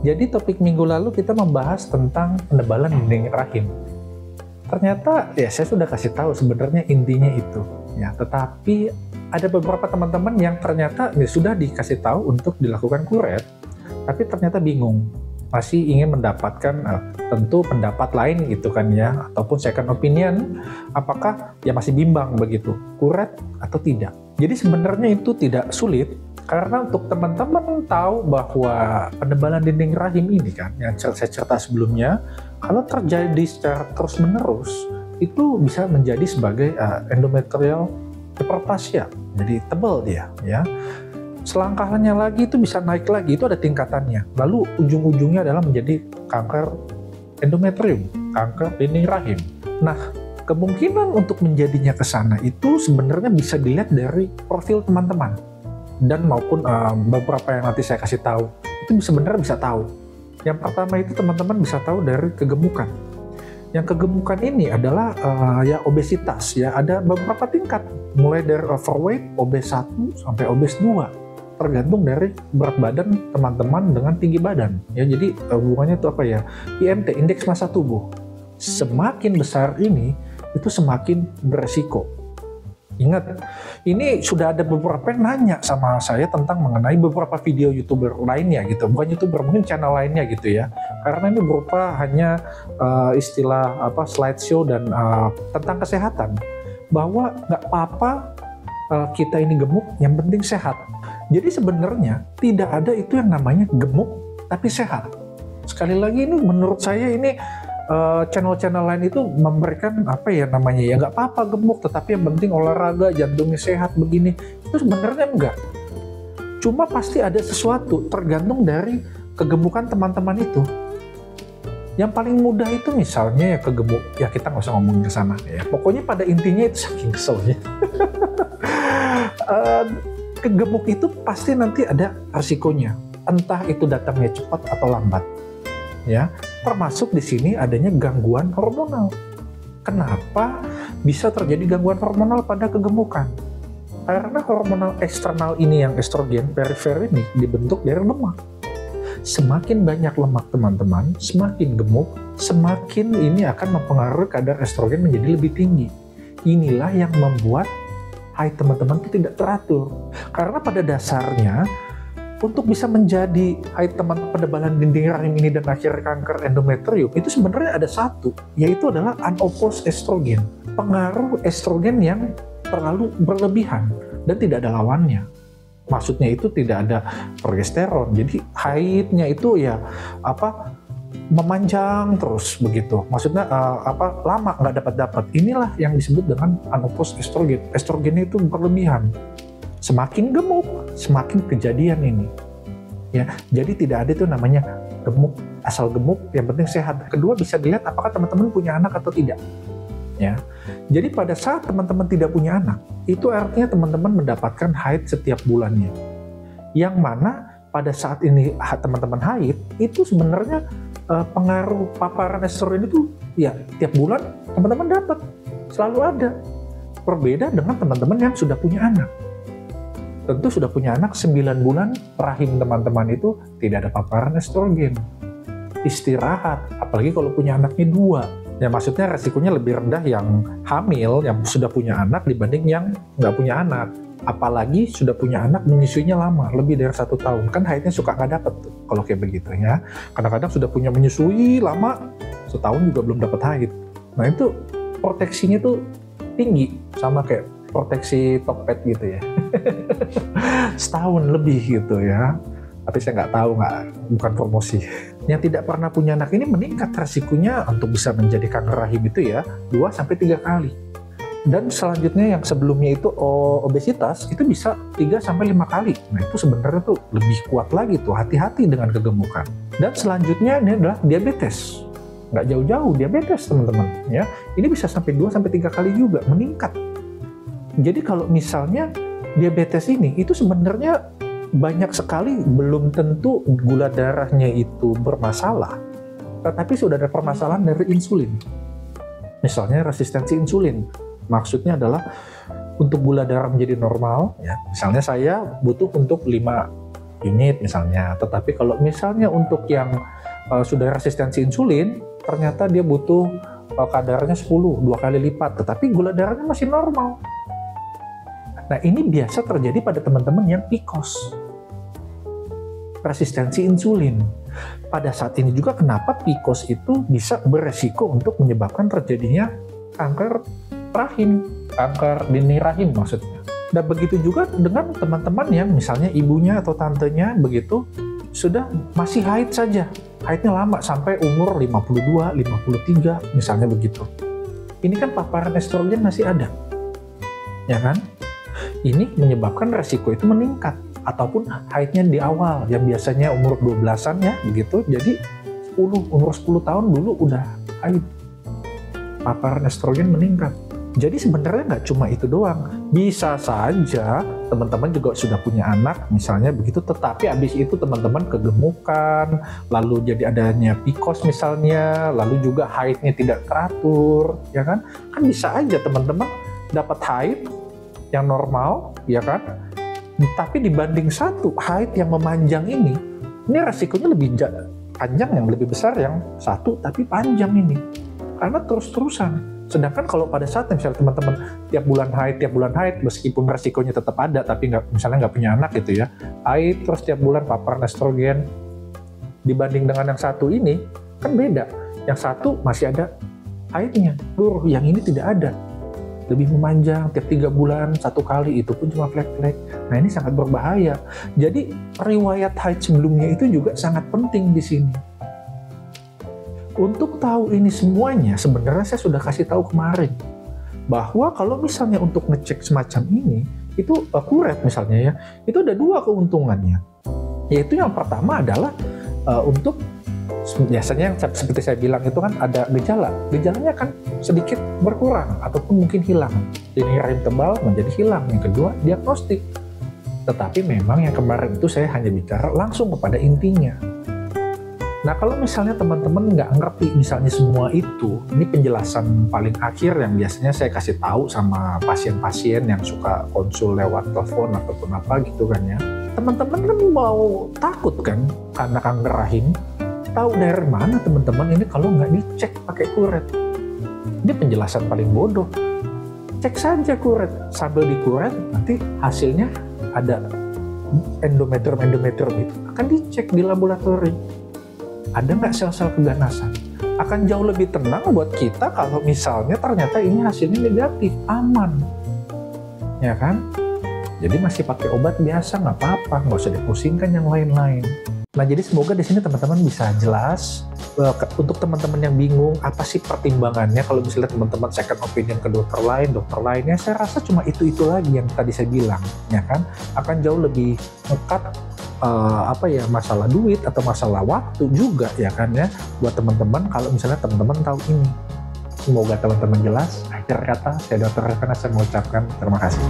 Jadi topik minggu lalu kita membahas tentang penebalan dinding rahim. Ternyata ya saya sudah kasih tahu sebenarnya intinya itu. Ya, tetapi ada beberapa teman-teman yang ternyata ya, sudah dikasih tahu untuk dilakukan kuret, tapi ternyata bingung. Masih ingin mendapatkan tentu pendapat lain gitu kan ya, ataupun second opinion, apakah ya masih bimbang begitu, kuret atau tidak. Jadi sebenarnya itu tidak sulit. Karena untuk teman-teman tahu bahwa penebalan dinding rahim ini kan, yang saya cerita sebelumnya, kalau terjadi secara terus-menerus, itu bisa menjadi sebagai endometrial hyperplasia, jadi tebal dia, ya. Selangkahnya lagi itu bisa naik lagi, itu ada tingkatannya. Lalu ujung-ujungnya adalah menjadi kanker endometrium, kanker dinding rahim. Nah, kemungkinan untuk menjadinya ke sana itu sebenarnya bisa dilihat dari profil teman-teman. Dan maupun beberapa yang nanti saya kasih tahu, itu sebenarnya bisa tahu. Yang pertama itu teman-teman bisa tahu dari kegemukan. Yang kegemukan ini adalah ya obesitas, ya ada beberapa tingkat, mulai dari overweight, obes 1 sampai obes 2, tergantung dari berat badan teman-teman dengan tinggi badan. Ya jadi hubungannya itu apa ya? IMT, indeks massa tubuh. Semakin besar ini, itu semakin beresiko. Ingat, ini sudah ada beberapa yang nanya sama saya tentang mengenai beberapa video YouTuber lainnya gitu. Bukan YouTuber, mungkin channel lainnya gitu ya. Karena ini berupa hanya istilah slideshow dan tentang kesehatan. Bahwa nggak apa-apa kita ini gemuk, yang penting sehat. Jadi sebenarnya tidak ada itu yang namanya gemuk tapi sehat. Sekali lagi ini menurut saya ini channel-channel lain itu memberikan ya nggak apa-apa gemuk, tetapi yang penting olahraga, jantungnya sehat begini. Itu sebenarnya enggak. Cuma pasti ada sesuatu tergantung dari kegemukan teman-teman itu. Yang paling mudah itu misalnya ya kegemuk, ya kita nggak usah ngomongin ke sana ya. Pokoknya pada intinya itu saking keselnya. Kegemuk itu pasti nanti ada resikonya. Entah itu datangnya cepat atau lambat. Ya, termasuk di sini adanya gangguan hormonal. Kenapa bisa terjadi gangguan hormonal pada kegemukan? Karena hormonal eksternal ini yang estrogen, perifer ini dibentuk dari lemak. Semakin banyak lemak teman-teman, semakin gemuk, semakin ini akan mempengaruhi kadar estrogen menjadi lebih tinggi. Inilah yang membuat haid teman-teman itu tidak teratur. Karena pada dasarnya untuk bisa menjadi haid penebalan dinding rahim ini dan akhirnya kanker endometrium itu sebenarnya ada satu, yaitu adalah unopposed estrogen, pengaruh estrogen yang terlalu berlebihan dan tidak ada lawannya. Maksudnya itu tidak ada progesteron, jadi haidnya itu ya memanjang terus begitu. Maksudnya lama nggak dapat. Inilah yang disebut dengan unopposed estrogen. Estrogennya itu berlebihan. Semakin gemuk, semakin kejadian ini. Ya, jadi tidak ada itu namanya gemuk, asal gemuk, yang penting sehat. Kedua bisa dilihat apakah teman-teman punya anak atau tidak. Ya, jadi pada saat teman-teman tidak punya anak, itu artinya teman-teman mendapatkan haid setiap bulannya. Yang mana pada saat ini teman-teman haid, itu sebenarnya pengaruh paparan estrogen itu ya tiap bulan teman-teman dapat, selalu ada. Berbeda dengan teman-teman yang sudah punya anak. Tentu sudah punya anak 9 bulan, rahim teman-teman itu tidak ada paparan estrogen. Istirahat, apalagi kalau punya anaknya 2. Ya maksudnya resikonya lebih rendah yang hamil, yang sudah punya anak dibanding yang nggak punya anak. Apalagi sudah punya anak menyusuinya lama, lebih dari 1 tahun. Kan haidnya suka nggak dapet tuh, kalau kayak begitu ya. Kadang-kadang sudah punya menyusui lama, setahun juga belum dapat haid. Nah itu proteksinya tuh tinggi, sama kayak proteksi Tokped gitu ya. Setahun lebih gitu ya. Tapi saya nggak tahu, bukan promosi. Yang tidak pernah punya anak ini meningkat resikonya untuk bisa menjadi kanker rahim itu ya 2-3 kali. Dan selanjutnya yang sebelumnya itu obesitas itu bisa 3-5 kali. Nah itu sebenarnya tuh lebih kuat lagi tuh, hati-hati dengan kegemukan. Dan selanjutnya ini adalah diabetes. Nggak jauh-jauh diabetes teman-teman ya. Ini bisa sampai 2-3 kali juga meningkat. Jadi kalau misalnya diabetes ini itu sebenarnya banyak sekali, belum tentu gula darahnya itu bermasalah, tetapi sudah ada permasalahan dari insulin. Misalnya resistensi insulin, maksudnya adalah untuk gula darah menjadi normal, ya. Misalnya saya butuh untuk 5 unit misalnya. Tetapi kalau misalnya untuk yang sudah resistensi insulin, ternyata dia butuh kadarnya 10, 2 kali lipat, tetapi gula darahnya masih normal. Nah, ini biasa terjadi pada teman-teman yang PCOS, resistensi insulin. Pada saat ini juga kenapa PCOS itu bisa beresiko untuk menyebabkan terjadinya kanker rahim, kanker dini rahim maksudnya. Dan begitu juga dengan teman-teman yang misalnya ibunya atau tantenya begitu sudah masih haid saja. Haidnya lama sampai umur 52, 53 misalnya begitu. Ini kan paparan estrogen masih ada. Ya kan? Ini menyebabkan resiko itu meningkat. Ataupun haidnya di awal yang biasanya umur 12-an ya begitu. Jadi umur 10 tahun dulu udah haid. Paparan estrogen meningkat. Jadi sebenarnya nggak cuma itu doang, bisa saja teman-teman juga sudah punya anak misalnya begitu, tetapi habis itu teman-teman kegemukan, lalu jadi adanya PCOS misalnya, lalu juga haidnya tidak teratur, ya kan? Kan bisa aja teman-teman dapat haid yang normal, ya kan? Tapi dibanding satu haid yang memanjang ini resikonya lebih panjang, yang lebih besar yang satu tapi panjang ini, karena terus-terusan. Sedangkan kalau pada saat misalnya teman-teman tiap bulan haid, meskipun resikonya tetap ada, tapi misalnya nggak punya anak gitu ya, haid terus tiap bulan paparan estrogen, dibanding dengan yang satu ini, kan beda. Yang satu masih ada haidnya, yang ini tidak ada. Lebih memanjang, tiap 3 bulan 1 kali, itu pun cuma flek-flek. Nah, ini sangat berbahaya. Jadi, riwayat haid sebelumnya itu juga sangat penting di sini. Untuk tahu ini semuanya, sebenarnya saya sudah kasih tahu kemarin bahwa kalau misalnya untuk ngecek semacam ini, itu akurat misalnya ya, itu ada 2 keuntungannya. Yaitu yang pertama adalah untuk biasanya yang seperti saya bilang itu kan ada gejalanya kan sedikit berkurang ataupun mungkin hilang. Dini rahim tebal menjadi hilang. Yang kedua, diagnostik. Tetapi memang yang kemarin itu saya hanya bicara langsung kepada intinya. Nah, kalau misalnya teman-teman nggak ngerti misalnya semua itu, ini penjelasan paling akhir yang biasanya saya kasih tahu sama pasien-pasien yang suka konsul lewat telepon ataupun apa gitu kan ya. Teman-teman kan mau takut kan karena kanker rahim, tahu dari mana teman-teman ini kalau nggak dicek pakai kuret. Ini penjelasan paling bodoh. Cek saja kuret, sambil dikuret nanti hasilnya ada endometrium itu akan dicek di laboratorium. Ada nggak sel-sel keganasan? Akan jauh lebih tenang buat kita kalau misalnya ternyata ini hasilnya negatif, aman, ya kan? Jadi masih pakai obat biasa nggak apa-apa, nggak usah dipusingkan yang lain-lain. Nah, jadi semoga di sini teman-teman bisa jelas. Untuk teman-teman yang bingung apa sih pertimbangannya kalau misalnya teman-teman second opinion ke dokter lainnya, saya rasa cuma itu lagi yang tadi saya bilang, ya kan? Akan jauh lebih ngekat masalah duit atau masalah waktu juga, ya kan ya, buat teman-teman kalau misalnya teman-teman tahu ini. Semoga teman-teman jelas. Akhir kata, saya Dr. Revena, saya mengucapkan terima kasih.